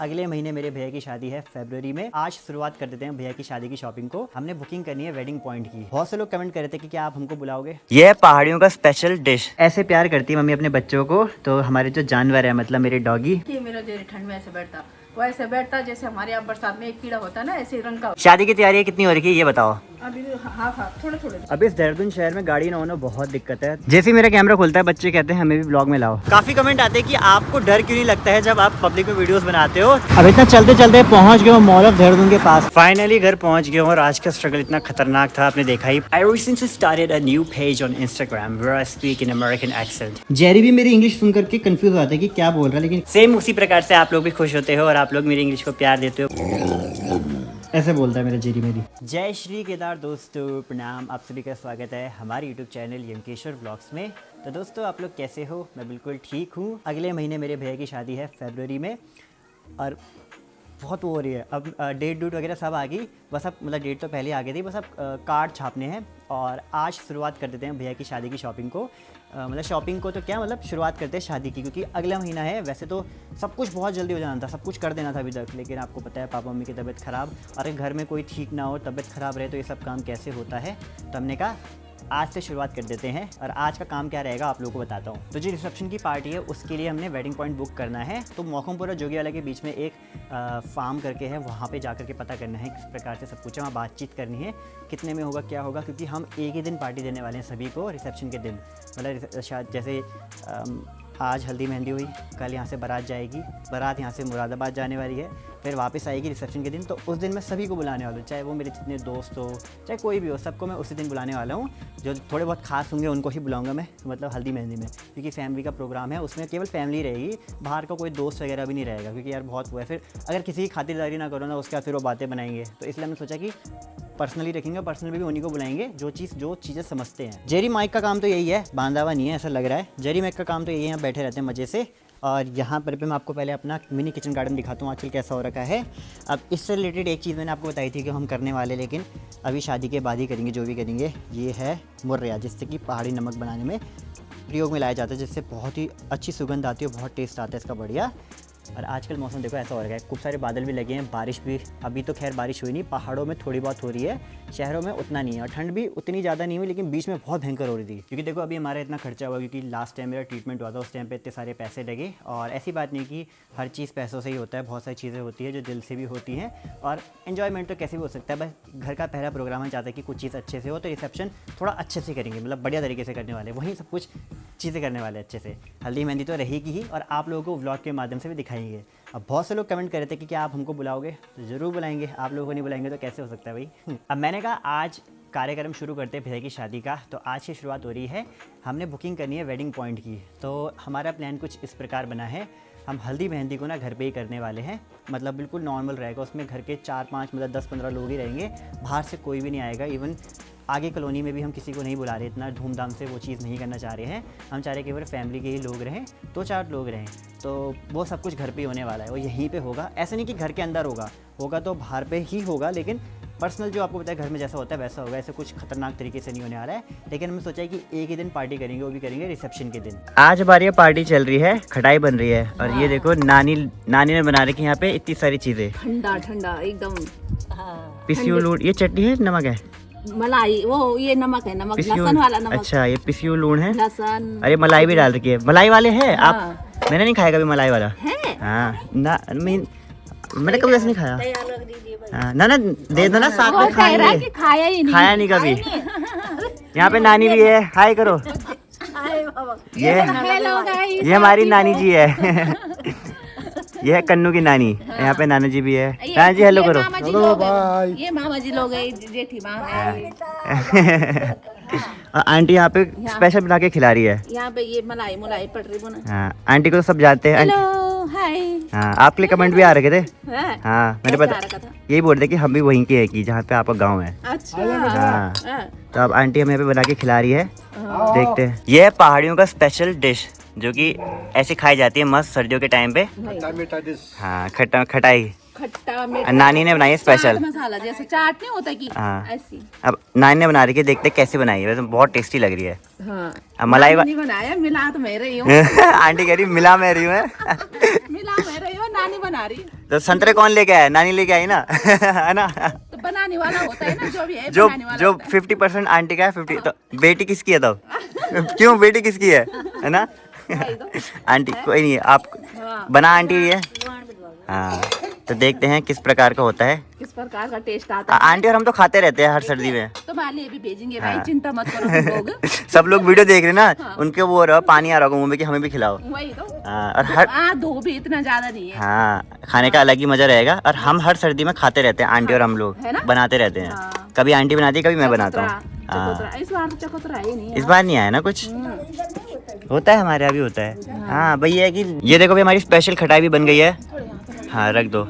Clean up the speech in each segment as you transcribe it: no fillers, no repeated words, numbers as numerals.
अगले महीने मेरे भैया की शादी है फरवरी में। आज शुरुआत कर देते हैं भैया की शादी की शॉपिंग को। हमने बुकिंग करनी है वेडिंग पॉइंट की। बहुत से लोग कमेंट कर रहे थे कि क्या आप हमको बुलाओगे। ये है पहाड़ियों का स्पेशल डिश। ऐसे प्यार करती है मम्मी अपने बच्चों को। तो हमारे जो जानवर है मतलब मेरे डॉगी, ये मेरा जो ठंड में ऐसे बैठता वो ऐसे बैठता जैसे हमारे यहाँ बरसात में एक कीड़ा होता है ना, ऐसे रंग का। शादी की तैयारी कितनी हो रही है ये बताओ। अभी हाफ थोड़े थोड़े। अब इस देहरादून शहर में गाड़ी ना होना बहुत दिक्कत है। जैसे ही मेरा कैमरा खुलता है बच्चे कहते हैं हमें भी ब्लॉग में लाओ। काफी कमेंट आते हैं कि आपको डर क्यों नहीं लगता है जब आप पब्लिक में वीडियोस बनाते हो। अब इतना चलते चलते पहुंच गए मॉल ऑफ देहरादून के पास। फाइनली घर पहुंच गए और आज का स्ट्रगल इतना खतरनाक था आपने देखा ही। I recently started a new page on Instagram where I speak in American accent. Jerry भी मेरी इंग्लिश सुन करके कंफ्यूज होता है कि क्या बोल रहा है, लेकिन सेम उसी प्रकार से आप लोग भी खुश होते हो और आप लोग मेरी इंग्लिश को प्यार देते हो। ऐसे बोलता है मेरा जेरी मेरी। जय श्री केदार दोस्तों, प्रणाम। आप सभी का स्वागत है हमारे यूट्यूब चैनल यमकेश्वर व्लॉग्स में। तो दोस्तों आप लोग कैसे हो? मैं बिल्कुल ठीक हूँ। अगले महीने मेरे भैया की शादी है फरवरी में और बहुत वो हो रही है। अब डेट डूट वगैरह सब आ गई, बस अब मतलब डेट तो पहले आ गई थी, बस अब कार्ड छापने हैं और आज शुरुआत कर देते हैं भैया की शादी की शॉपिंग को। मतलब शॉपिंग को तो क्या मतलब शुरुआत करते हैं शादी की, क्योंकि अगला महीना है। वैसे तो सब कुछ बहुत जल्दी हो जाना था, सब कुछ कर देना था अभी तक, लेकिन आपको पता है पापा मम्मी की तबीयत ख़राब और अगर घर में कोई ठीक ना हो, तबीयत ख़राब रहे तो ये सब काम कैसे होता है। तो हमने कहा आज से शुरुआत कर देते हैं और आज का काम क्या रहेगा आप लोगों को बताता हूँ। तो जो रिसेप्शन की पार्टी है उसके लिए हमने वेडिंग पॉइंट बुक करना है। तो मौखमपुरा जोगियावाला के बीच में एक फार्म करके है, वहाँ पे जाकर के पता करना है किस प्रकार से सब कुछ है, वहाँ बातचीत करनी है कितने में होगा क्या होगा, क्योंकि हम एक ही दिन पार्टी देने वाले हैं सभी को रिसेप्शन के दिन। मतलब शायद जैसे आज हल्दी मेहंदी हुई, कल यहाँ से बारात जाएगी, बारात यहाँ से मुरादाबाद जाने वाली है, फिर वापस आएगी रिसेप्शन के दिन। तो उस दिन मैं सभी को बुलाने वाला हूँ, चाहे वो मेरे जितने दोस्त हो चाहे कोई भी हो, सबको मैं उसी दिन बुलाने वाला हूँ। जो थोड़े बहुत खास होंगे उनको ही बुलाऊंगा मैं, मतलब हल्दी मेहंदी में, क्योंकि फैमिली का प्रोग्राम है, उसमें केवल फैमिली रहेगी, बाहर का कोई दोस्त वगैरह भी नहीं रहेगा, क्योंकि यार बहुत वो है। फिर अगर किसी की खातिरदारी ना करो ना, उसके बाद फिर वो बातें बनाएंगे। तो इसलिए हमने सोचा कि पर्सनली रखेंगे, पर्सनल भी उन्हीं को बुलाएंगे जो चीज़ें समझते हैं। जेरी माइक का काम तो यही है, बांधा हुआ नहीं है ऐसा लग रहा है। जेरी माइक का काम तो यही है, यहाँ बैठे रहते हैं मज़े से। और यहाँ पर मैं आपको पहले अपना मिनी किचन गार्डन दिखाता हूँ आजकल कैसा हो रखा है। अब इससे रिलेटेड एक चीज़ मैंने आपको बताई थी कि हम करने वाले, लेकिन अभी शादी के बाद ही करेंगे जो भी करेंगे। ये है मुर्रिया, जिससे कि पहाड़ी नमक बनाने में प्रयोग में लाया जाता है, जिससे बहुत ही अच्छी सुगंध आती है, बहुत टेस्ट आता है इसका बढ़िया। और आजकल मौसम देखो ऐसा हो रहा है, खूब सारे बादल भी लगे हैं, बारिश भी अभी तो खैर बारिश हुई नहीं, पहाड़ों में थोड़ी बहुत हो रही है, शहरों में उतना नहीं है। और ठंड भी उतनी ज़्यादा नहीं हुई, लेकिन बीच में बहुत भयंकर हो रही थी। क्योंकि देखो अभी हमारा इतना खर्चा हुआ, क्योंकि लास्ट टाइम मेरा ट्रीटमेंट हुआ था, उस टाइम पे इतने सारे पैसे लगे। और ऐसी बात नहीं कि हर चीज़ पैसों से ही होता है, बहुत सारी चीज़ें होती है जो दिल से भी होती हैं। और एन्जॉयमेंट तो कैसे भी हो सकता है, बस घर का पहला प्रोग्राम है, चाहता है कि कुछ चीज़ अच्छे से हो, तो रिसेप्शन थोड़ा अच्छे से करेंगे, मतलब बढ़िया तरीके से करने वाले, वहीं सब कुछ चीज़ें करने वाले अच्छे से। हल्दी मेहंदी तो रहेगी ही और आप लोगों को व्लॉग के माध्यम से भी दिखाएंगे। अब बहुत से लोग कमेंट कर रहे थे कि क्या आप हमको बुलाओगे, तो ज़रूर बुलाएंगे। आप लोगों को नहीं बुलाएंगे तो कैसे हो सकता है भाई। अब मैंने कहा आज कार्यक्रम शुरू करते हैं भैया की शादी का। तो आज की शुरुआत हो रही है, हमने बुकिंग करनी है वेडिंग पॉइंट की। तो हमारा प्लान कुछ इस प्रकार बना है, हम हल्दी मेहंदी को ना घर पे ही करने वाले हैं, मतलब बिल्कुल नॉर्मल रहेगा। उसमें घर के 4-5 मतलब 10-15 लोग ही रहेंगे, बाहर से कोई भी नहीं आएगा। इवन आगे कॉलोनी में भी हम किसी को नहीं बुला रहे, इतना धूमधाम से वो चीज़ नहीं करना चाह रहे हैं। हम चाह रहे केवल फैमिली के ही लोग रहें, 2-4 लोग रहें। तो वो सब कुछ घर पे ही होने वाला है, वो यहीं पे होगा। ऐसा नहीं कि घर के अंदर होगा तो बाहर पे ही होगा, लेकिन पर्सनल जो आपको पता है घर में जैसा होता है वैसा होगा। ऐसे कुछ खतरनाक तरीके से नहीं होने आ रहा है, लेकिन हमने सोचा है कि एक ही दिन पार्टी करेंगे, वो भी करेंगे रिसेप्शन के दिन। आज हमारी पार्टी चल रही है, खटाई बन रही है और ये देखो नानी ने बना रखी यहाँ पे इतनी सारी चीज़ें, ठंडा ठंडा एकदम। पिसियो लूण, ये चटनी है, नमक है, मलाई वो ये नमक है, नमक लहसुन वाला नमक। अच्छा ये पिसियो लूण है, लहसुन। अरे मलाई भी डाल रखी है। मलाई वाले हैं आप? मैंने नहीं खाया कभी मलाई वाला। है? हाँ ना, मैंने कभी ऐसे नहीं खाया। हाँ, ना दे दो ना साथ में खाएंगे। खाया नहीं कभी। यहाँ पे नानी भी है, हाय करो। ये हमारी नानी जी है। ये है कन्नू की नानी। यहाँ पे नाना जी भी है। नाना जी हेलो करो। Hello bye. ये मामा जी लोग हैं, जेठी माँ है। आंटी यहाँ पे स्पेशल बना के खिला रही है। यहाँ पे ये मलाई पड़ रही बना। हाँ आंटी को तो सब जानते हैं। Hello hi. हाँ आपके लिए कमेंट भी आ रखे थे। हाँ मैंने पता यही बोल रहे कि हम भी वहीं के हैं, कि जहाँ पे आपका गाँव है। अच्छा। हाँ तो अब आंटी हमें यहाँ पे बना के खिला रही है, देखते हैं। ये है पहाड़ियों का स्पेशल डिश, जो कि ऐसे खाई जाती है मस्त सर्दियों के टाइम पे। हाँ खटाई खट्टा मीठा। नानी ने बनाई है स्पेशल चाट मसाला जैसे चाट नहीं होता कि हाँ। ऐसी। अब नानी ने बना रही है, देखते कैसे बनाई है, वैसे बहुत टेस्टी लग रही है। हाँ। अब मलाई नानी ने बनाया, मिला तो मैं रही हूँ। आंटी कह रही मिला मैं रही हूँ मिला मैं रही हूँ, नानी बना रही। तो संतरे कौन लेके आया? नानी लेके आई ना है ना। तो बनाने वाला होता है ना, जो भी है जो बनाने वाला जो होता है। 50% आंटी का है, 50 तो बेटी किसकी है तब? क्यों बेटी किसकी है ना? भाई तो। आंटी कोई नहीं है, आप हाँ। बना आंटी है। हाँ तो देखते हैं किस प्रकार का होता है। किस प्रकार का टेस्ट आता है। आंटी और हम तो खाते रहते हैं हर सर्दी में। तुम्हारे लिए भी भेजेंगे भाई, हाँ। चिंता मत करो तुम लोग। सब लोग वीडियो देख रहे हैं ना, हाँ। उनके वो रहा पानी आ रहा होगा मुंह में कि हमें भी खिलाओ। वही तो। हाँ, और हर दो भी इतना ज्यादा नहीं है। हाँ खाने का अलग ही मजा रहेगा। और हम हर सर्दी में खाते रहते हैं, आंटी और हम लोग है ना? बनाते रहते हैं। हाँ। कभी आंटी बनाती है, कभी मैं बनाता हूँ। चकोतरा, हाँ चकोतरा। इस बार तो चकोतरा ही नहीं है। इस बार नहीं आया ना कुछ। होता है हमारे यहाँ भी होता है। हाँ भैया है कि ये देखो भाई हमारी स्पेशल खटाई भी बन गई है। हाँ रख दो।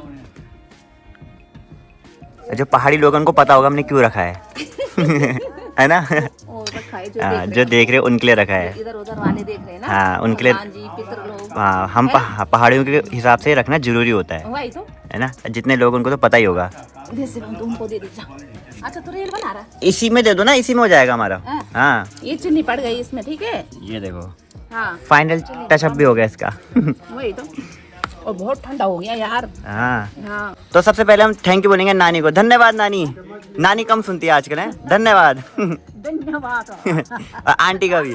जो पहाड़ी लोग हैं उनको पता होगा हमने क्यों रखा है है ना। और रखा है, हाँ जो देख रहे हैं उनके लिए रखा है। इधर उधर वाले देख रहे हैं ना। हाँ उनके लिए। भगवान जी, पितर लोग। हाँ हम पहाड़ियों के हिसाब से रखना जरूरी होता है वही तो। है ना। जितने लोग उनको तो पता ही होगा। जैसे तुमको दे दीजिए। अच्छा तो रेल बना रहा। इसी में दे दो ना, इसी में हो जाएगा हमारा। हाँ। हाँ ये चुन्नी पड़ गई इसमें, ठीक है। ये देखो हाँ फाइनल टचअप भी हो गया इसका। वही तो। और बहुत ठंडा हो गया यार। हाँ हाँ। तो सबसे पहले हम थैंक यू बोलेंगे नानी को। धन्यवाद नानी। नानी कम सुनती है आजकल है। धन्यवाद। धन्यवाद। और आंटी का भी।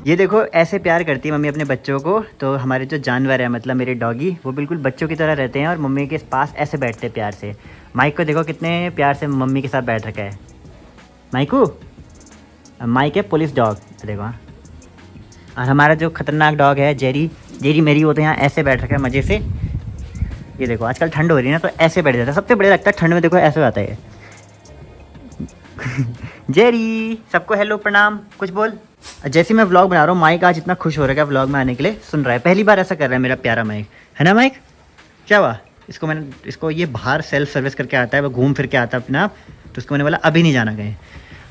ये देखो ऐसे प्यार करती है मम्मी अपने बच्चों को। तो हमारे जो जानवर है मतलब मेरे डॉगी, वो बिल्कुल बच्चों की तरह रहते हैं और मम्मी के पास ऐसे बैठते हैं प्यार से। माइक को देखो कितने प्यार से मम्मी के साथ बैठ रखा है। माइकू माइक है पुलिस डॉग देखो। हाँ। और हमारा जो खतरनाक डॉग है जेरी, जेरी मेरी, वो तो यहाँ ऐसे बैठ रखा है मज़े से। ये देखो आजकल ठंड हो रही है ना तो ऐसे बैठ जाता है। सबसे बढ़िया लगता है ठंड में, देखो ऐसे हो जाता है। जेरी सबको हेलो प्रणाम कुछ बोल। जैसे मैं व्लॉग बना रहा हूँ माइक आज इतना खुश हो रहा है व्लॉग में आने के लिए, सुन रहा है। पहली बार ऐसा कर रहा है मेरा प्यारा माइक, है ना माइक? क्या हुआ इसको ये बाहर सेल्फ सर्विस करके आता है, वो घूम फिर के आता है अपना आप। तो उसको मैंने बोला अभी नहीं जाना कहीं।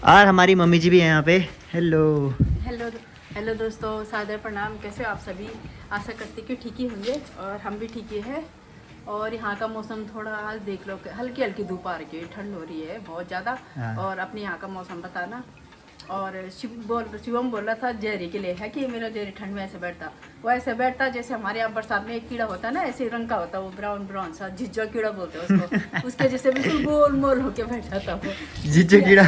और हमारी मम्मी जी भी हैं यहाँ पे। हेलो हेलो हेलो दोस्तों, सादर प्रणाम। कैसे हो आप सभी? आशा करती कि ठीक ही होंगे और हम भी ठीक ही है। और यहाँ का मौसम थोड़ा आज देख लो, हल्की हल्की धूप आ रही है, ठंड हो रही है बहुत ज़्यादा। हाँ। और अपने यहाँ का मौसम बताना। और शिवम बोल रहा था जेरी के लिए है कि मेरा जेरी ठंड में ऐसे बैठता, वो ऐसे बैठता जैसे हमारे यहाँ बरसात में एक कीड़ा होता है ना, ऐसे रंग का होता है वो, ब्राउन ब्राउन सा झिझ्झा कीड़ा बोलते हैं उसको। उसके जैसे बिल्कुल गोल मोल होके बैठ जाता वो। झिझ्झे कीड़ा।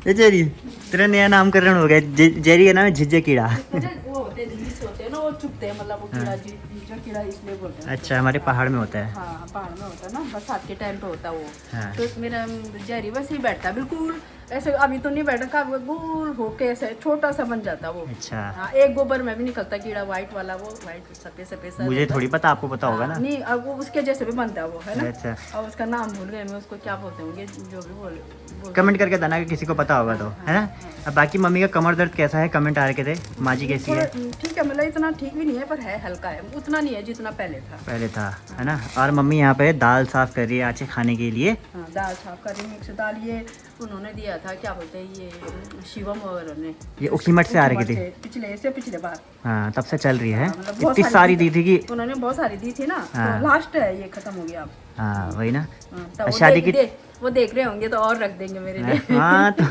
ये जेरी तेरा नया नामकरण हो गया, जेरी का नाम है झिझ्झे कीड़ा। वो होते हैं जिस होते हैं ना, वो चुपते हैं, मतलब वो कीड़ा झिझ्झा कीड़ा इसलिए बोलते हैं। अच्छा हमारे पहाड़ में होता है। हाँ पहाड़ में होता है ना, बरसात के टाइम पे होता है वो। हाँ। तो मेरा जेरी वैसे ही बैठता है बिल्कुल ऐसे। अभी तो नहीं बैठा का, गोल होके ऐसे छोटा सा बन जाता वो। अच्छा हाँ एक गोबर में भी निकलता कीड़ा, व्हाइट वाला वो, व्हाइट सफेद सफेद सा मुझे होता है। थोड़ी पता, आपको पता होगा ना। नहीं अब वो उसके जैसे भी बनता है वो, है ना। अच्छा और उसका नाम भूल गए मैं, उसको क्या बोलते होंगे, जो भी बोल कमेंट करके बताना कि किसी को पता होगा तो, है ना। अब बाकी मम्मी का कमर दर्द कैसा है कमेंट आ रखे थे। माँ जी कैसी है? ठीक है, मतलब इतना ठीक भी नहीं है पर है हल्का है, उतना नहीं है जितना पहले था। पहले था, है ना। और मम्मी यहाँ पे दाल साफ कर रही है आज खाने के लिए। हाँ दाल साफ कर रही, मिक्स दाल ये उन्होंने दिया था, क्या बोलते हैं ये शिवम और ने, ये उखीमठ से आ रही थी पिछले बार। हाँ तब से चल रही है। मतलब बहुत इतनी सारी दी थी कि उन्होंने बहुत सारी दी थी ना। हाँ। तो लास्ट है ये, खत्म हो गया अब। हाँ वही ना। तो वो शादी की वो देख रहे होंगे तो और रख देंगे मेरे लिए। हाँ तो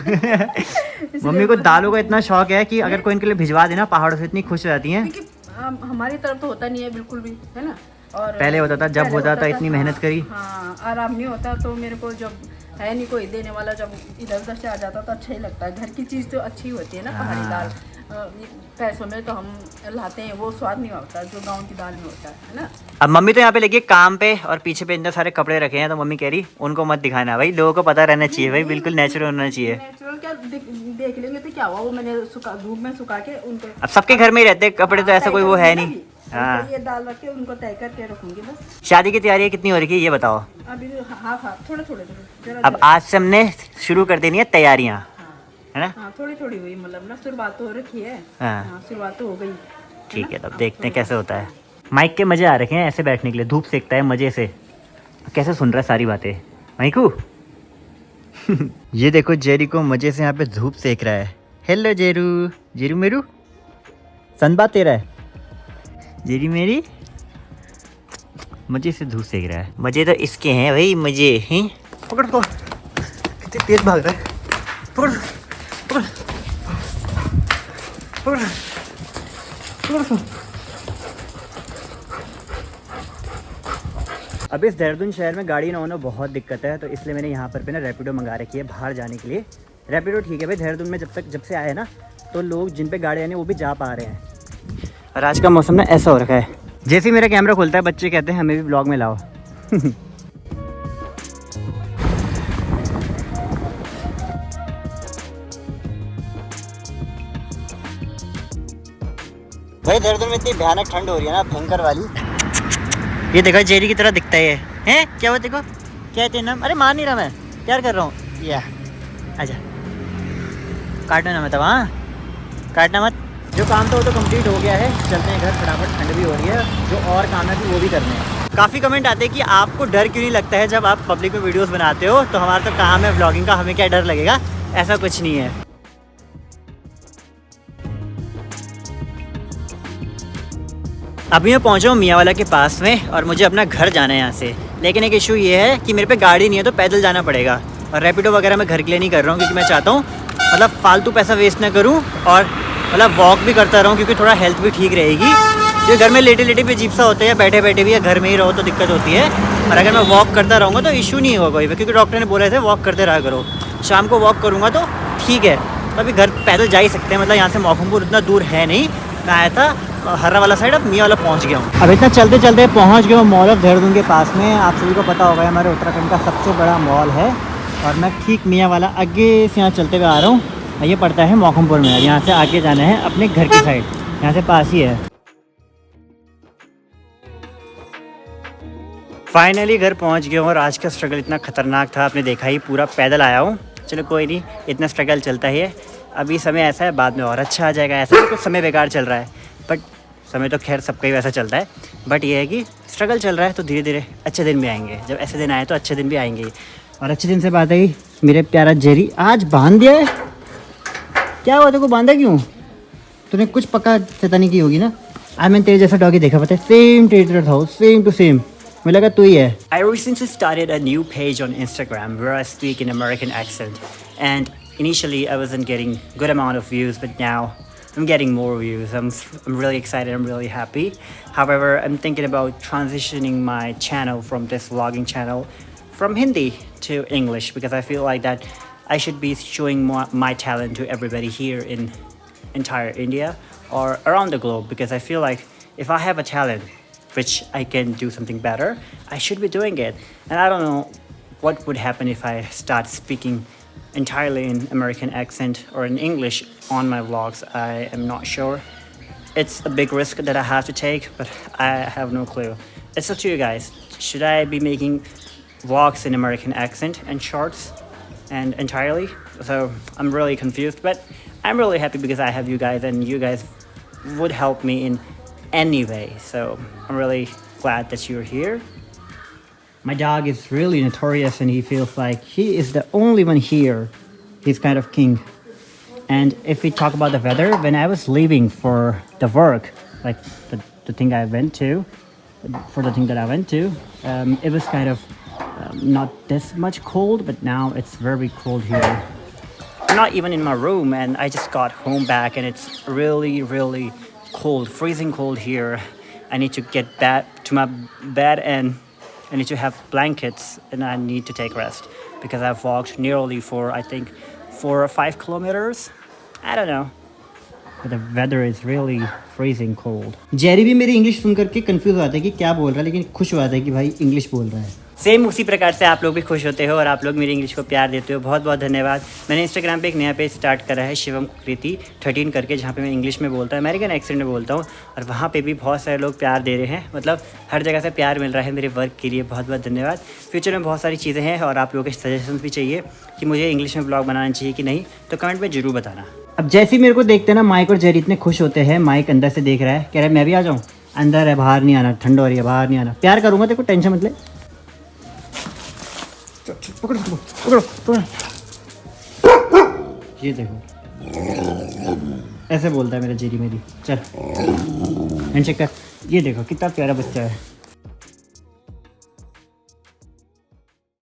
मम्मी को दालों का इतना शौक है कि अगर कोई इनके लिए भिजवा देना पहाड़ों से इतनी खुश हो जाती हैं। क्योंकि हमारी तरफ तो होता नहीं है बिल्कुल भी, है ना। और पहले होता था, जब होता था इतनी मेहनत करी। हाँ आराम नहीं होता, तो मेरे को जब है नहीं कोई देने वाला, जब इधर उधर से आ जाता तो अच्छा ही लगता है। घर की चीज़ तो अच्छी होती है ना, पहाड़ी दाल। पैसों में तो हम लाते हैं, वो स्वाद नहीं होता जो गाँव की दाल में होता है ना। अब मम्मी तो यहाँ पे लगी काम पे और पीछे पे इतने सारे कपड़े रखे हैं, तो मम्मी कह रही उनको मत दिखाना भाई, लोगों को पता रहना चाहिए भाई, बिल्कुल नेचुरल होना चाहिए। नेचुरल क्या देख लेंगे तो क्या हुआ, वो मैंने धूप में सुखा के उनको। अब सबके घर में ही रहते कपड़े, तो ऐसा कोई वो है नहीं। हाँ ये दाल रख के उनको तय करके रखूंगी बस। शादी की तैयारी कितनी हो रही है ये बताओ? अभी हाँ थोड़े थोड़े जरा अब आज से हमने शुरू कर देनी है तैयारियाँ, है ना। हाँ थोड़ी थोड़ी हुई, मतलब ना शुरुआत तो हो रखी है। हाँ शुरुआत तो हो गई। ठीक है, तब देखते हैं कैसे होता है। माइक के मजे आ रखे हैं ऐसे बैठने के लिए, धूप सेकता है मजे से। कैसे सुन रहा है सारी बातें माइकू। ये देखो जेरी को मजे से यहाँ पे धूप सेक रहा है। हेलो जेरू, जेरू मेरू सन बात तेरा है, जेरी मेरी। मजे से धूप सेक रहा है। मजे तो इसके हैं भाई, मजे हैं। पकड़ को, कितनी तेज भाग रहा है। पकड़ पकड़ पकड़ पकड़। अब इस देहरादून शहर में गाड़ी ना होना बहुत दिक्कत है, तो इसलिए मैंने यहाँ पर ना रैपिडो मंगा रखी है बाहर जाने के लिए। रैपिडो ठीक है भाई, देहरादून में जब से आए ना तो लोग जिन पे गाड़ियाँ नहीं वो भी जा पा रहे हैं। और आज का मौसम ना ऐसा हो रखा है, जैसे ही मेरा कैमरा खुलता है बच्चे कहते हैं हमें भी ब्लॉग में लाओ। भाई देहरादून में इतनी भयानक ठंड हो रही है ना, भयंकर वाली। ये देखो जेरी की तरह दिखता है ये। हैं क्या हुआ? देखो क्या है तेरा नाम? अरे मान नहीं रहा, मैं प्यार कर रहा हूँ। या आजा, काटना ना मत, हाँ काटना मत। जो काम था वो तो कंप्लीट हो गया है, चलते हैं घर फटाफट, ठंड भी हो रही है। जो और काम है वो भी करने हैं। काफ़ी कमेंट आते हैं कि आपको डर क्यों नहीं लगता है जब आप पब्लिक में वीडियोस बनाते हो। तो हमारा तो काम है व्लॉगिंग का, हमें क्या डर लगेगा? ऐसा कुछ नहीं है। अभी मैं पहुंचा हूँ मियाँवाला के पास में और मुझे अपना घर जाना है यहाँ से। लेकिन एक इशू ये है कि मेरे पे गाड़ी नहीं है तो पैदल जाना पड़ेगा। और रैपिडो वगैरह मैं घर के लिए नहीं कर रहा हूँ, क्योंकि मैं चाहता हूँ मतलब फालतू पैसा वेस्ट ना करूँ और मतलब वॉक भी करता रहूँ, क्योंकि थोड़ा हेल्थ भी ठीक रहेगी। क्योंकि घर में लेटे लेटे भी अजीब सा होता है, या बैठे बैठे भी, या घर में ही रहो तो दिक्कत होती है। और अगर मैं वॉक करता रहूँगा तो इशू नहीं होगा कोई, क्योंकि डॉक्टर ने बोले थे वॉक करते रहा करो। शाम को वॉक करूँगा तो ठीक है, तो अभी घर पैदल जा ही सकते हैं। मतलब यहाँ से मौखमपुर उतना दूर है नहीं। मैं आया था हर्रा वाला साइड, अब मियाँवाला पहुँच गया हूँ। अब इतना चलते चलते पहुँच गया हूँ मॉल ऑफ देहरादून के पास में। आप सभी को पता होगा हमारे उत्तराखंड का सबसे बड़ा मॉल है। और मैं ठीक मियाँवाला आगे से यहाँ चलते हुए आ रहा हूँ। ये पड़ता है मौखमपुर में। यहाँ से आगे जाना है अपने घर की साइड, यहाँ से पास ही है। फाइनली घर पहुँच गया हूँ और आज का स्ट्रगल इतना खतरनाक था, आपने देखा ही, पूरा पैदल आया हूँ। चलो कोई नहीं, इतना स्ट्रगल चलता ही है। अभी समय ऐसा है, बाद में और अच्छा आ जाएगा। ऐसा कुछ समय बेकार चल रहा है, बट समय तो खैर सबका ही वैसा चलता है। बट ये है कि स्ट्रगल चल रहा है तो धीरे धीरे अच्छे दिन भी आएंगे। जब ऐसे दिन आए तो अच्छे दिन भी आएंगे। और अच्छे दिन से बात आई, मेरे प्यारा जेरी आज बांध दिया है। क्या हुआ तेरे को, बांधा क्यों? तूने कुछ पक्का शैतानी की होगी ना। आज मैंने तेरे जैसा डॉगी देखा, पता है, सेम ट्रीटमेंट था, सेम टू सेम। मुझे लगा तू ही है। I recently started a new page on Instagram where I speak in American accent, and initially I wasn't getting good amount of views, but now I'm getting more views. I'm really excited. I'm really happy. However, I'm thinking about transitioning my channel from this vlogging channel from Hindi to English, because I feel like that I should be showing my talent to everybody here in entire India or around the globe, because I feel like if I have a talent which I can do something better, I should be doing it. And I don't know what would happen if I start speaking entirely in American accent or in English on my vlogs. I am not sure. It's a big risk that I have to take, but I have no clue. It's up to you guys. Should I be making vlogs in American accent and shorts and entirely? So I'm really confused, but I'm really happy because I have you guys, and you guys would help me in any way. So I'm really glad that you're here. My dog is really notorious, and he feels like he is the only one here. He's kind of king. And if we talk about the weather, when I was leaving for the work, like the thing I went to, it was kind of not this much cold, but now it's very cold here. I'm not even in my room, and I just got home back, and it's really, really cold, freezing cold here. I need to get back to my bed, and I need to have blankets, and I need to take rest because I've walked nearly for, I think, 4 or 5 kilometers. I don't know. But the weather is really freezing cold. Jerry भी मेरी English सुन करके confuse हो जाता है कि क्या बोल रहा है, लेकिन खुश हो जाता है कि भाई इंग्लिश बोल रहा है। सेम उसी प्रकार से आप लोग भी खुश होते हो और आप लोग मेरी इंग्लिश को प्यार देते हो। बहुत बहुत धन्यवाद। मैंने इंस्टाग्राम पे एक नया पेज स्टार्ट करा है, शिवम कृति 13 करके, जहाँ पे मैं इंग्लिश में बोलता हूँ, अमेरिकन एक्सेंट में बोलता हूँ। और वहाँ पे भी बहुत सारे लोग प्यार दे रहे हैं, मतलब हर जगह से प्यार मिल रहा है मेरे वर्क के लिए। बहुत बहुत धन्यवाद। फ्यूचर में बहुत सारी चीज़ें हैं और आप लोगों के सजेशन भी चाहिए कि मुझे इंग्लिश में ब्लॉग बनाना चाहिए कि नहीं, तो कमेंट में ज़रूर बताना। अब जैसे ही मेरे को देखते हैं ना, माइक और जेरी इतने खुश होते हैं। माइक अंदर से देख रहा है, कह रहा है मैं भी आ जाऊँ। अंदर है, बाहर नहीं आना, ठंड हो रही है, बाहर नहीं आना। प्यार करूँगा, देखो टेंशन मत ले। पकड़ो पकड़ो पकड़ो। ये देखो ऐसे बोलता है मेरा जेरी मेरी। चल हैंडशेक कर। ये देखो कितना प्यारा बच्चा है।